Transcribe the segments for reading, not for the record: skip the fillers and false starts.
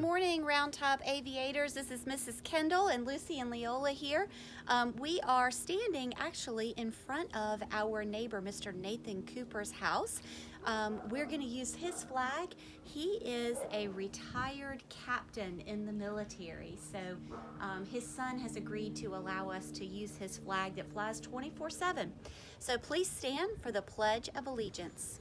morning, Round Top Aviators. This is Mrs. Kendall and Lucy and Leola here. We are standing actually in front of our neighbor, Mr. Nathan Cooper's house. We're going to use his flag. He is a retired captain in the military, so his son has agreed to allow us to use his flag that flies 24/7. So please stand for the Pledge of Allegiance.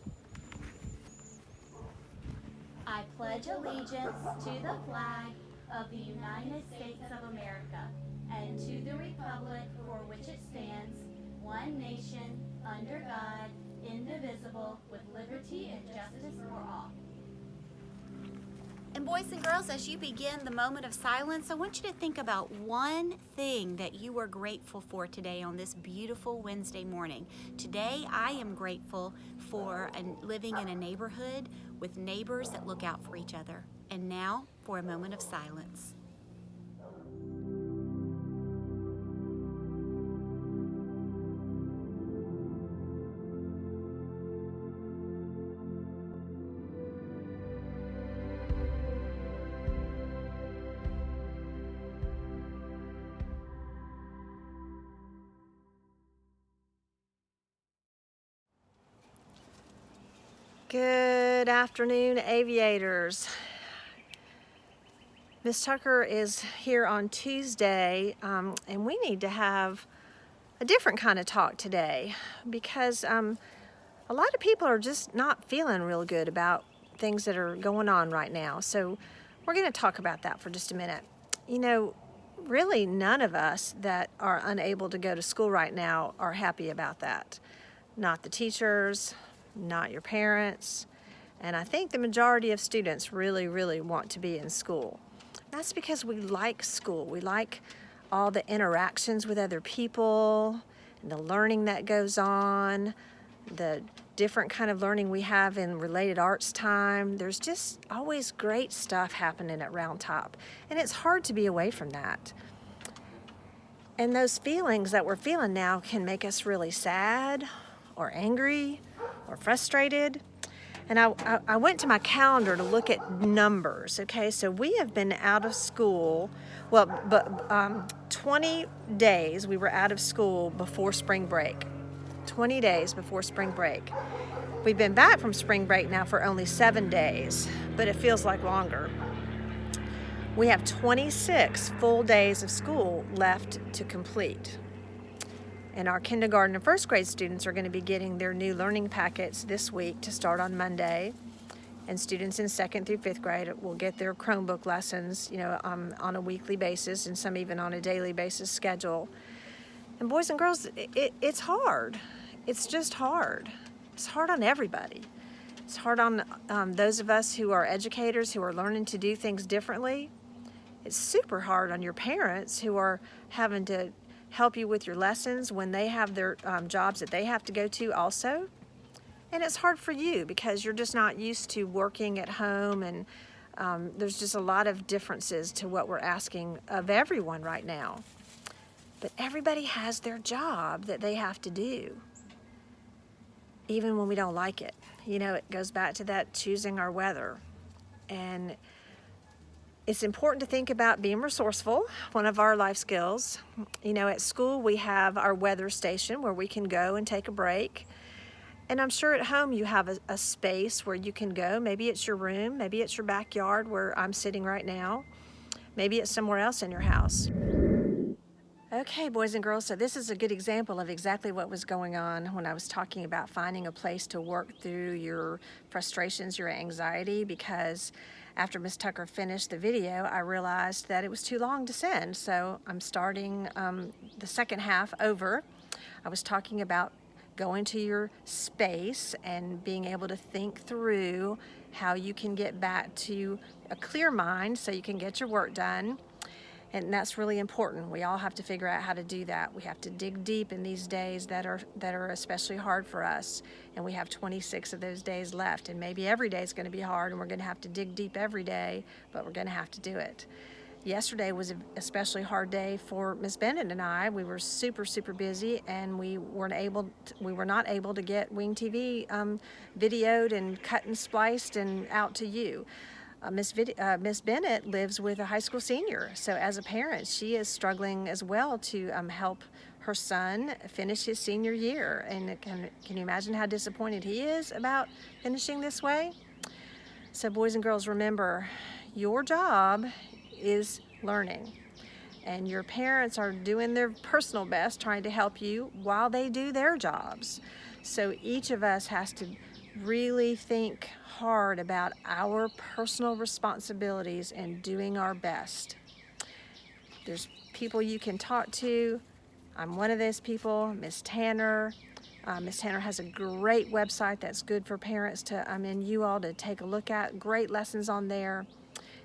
I pledge allegiance to the flag of the United States of America and to the republic for which it stands, one nation, under God, indivisible, with liberty and justice for all. And boys and girls, as you begin the moment of silence, I want you to think about one thing that you are grateful for today on this beautiful Wednesday morning. Today, I am grateful for living in a neighborhood with neighbors that look out for each other. And now for a moment of silence. Good afternoon, aviators. Miss Tucker is here on Tuesday, and we need to have a different kind of talk today because a lot of people are just not feeling real good about things that are going on right now. So we're going to talk about that for just a minute. You know, really none of us that are unable to go to school right now are happy about that. Not the teachers, not your parents, and I think the majority of students really want to be in school. That's because we like school. We like all the interactions with other people and the learning that goes on, the different kind of learning we have in related arts time. There's just always great stuff happening at Round Top, and it's hard to be away from that. And those feelings that we're feeling now can make us really sad or angry or frustrated. And I went to my calendar to look at numbers, okay? So we have been out of school, 20 days we were out of school before spring break. 20 days before spring break. We've been back from spring break now for only 7 days, but it feels like longer. We have 26 full days of school left to complete. And our kindergarten and first grade students are going to be getting their new learning packets this week to start on Monday. And students in 2nd through 5th grade will get their Chromebook lessons, on a weekly basis and some even on a daily basis schedule. And boys and girls, it's hard. It's just hard. It's hard on everybody. It's hard on those of us who are educators, who are learning to do things differently. It's super hard on your parents who are having to help you with your lessons when they have their jobs that they have to go to also. And it's hard for you because you're just not used to working at home, and there's just a lot of differences to what we're asking of everyone right now. But everybody has their job that they have to do, even when we don't like it. It goes back to that choosing our weather. And it's important to think about being resourceful, one of our life skills. At school we have our weather station where we can go and take a break. And I'm sure at home you have a space where you can go. Maybe it's your room, maybe it's your backyard where I'm sitting right now. Maybe it's somewhere else in your house. Okay, boys and girls, so this is a good example of exactly what was going on when I was talking about finding a place to work through your frustrations, your anxiety, because after Miss Tucker finished the video, I realized that it was too long to send, so I'm starting the second half over. I was talking about going to your space and being able to think through how you can get back to a clear mind so you can get your work done. And that's really important. We all have to figure out how to do that. We have to dig deep in these days that are especially hard for us. And we have 26 of those days left. And maybe every day is going to be hard, and we're going to have to dig deep every day, but we're going to have to do it. Yesterday was an especially hard day for Miss Bennett and I. We were super busy, and we were not able to get Wing TV videoed and cut and spliced and out to you. Miss Bennett lives with a high school senior, so as a parent, she is struggling as well to help her son finish his senior year. And can you imagine how disappointed he is about finishing this way? So boys and girls, remember, your job is learning, and your parents are doing their personal best trying to help you while they do their jobs. So each of us has to really think hard about our personal responsibilities and doing our best. There's people you can talk to. I'm one of those people, Miss Tanner. Miss Tanner has a great website that's good for parents to, and you all to take a look at. Great lessons on there.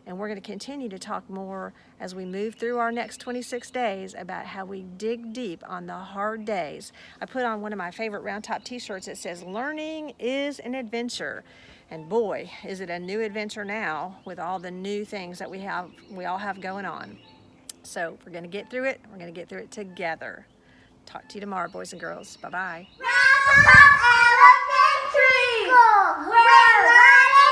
And we're going to continue to talk more as we move through our next 26 days about how we dig deep on the hard days. I put on one of my favorite Round Top t-shirts that says, "Learning is an adventure." And boy, is it a new adventure now with all the new things that we all have going on. So we're going to get through it. We're going to get through it together. Talk to you tomorrow, boys and girls. Bye-bye. Round Top Elementary School, where learning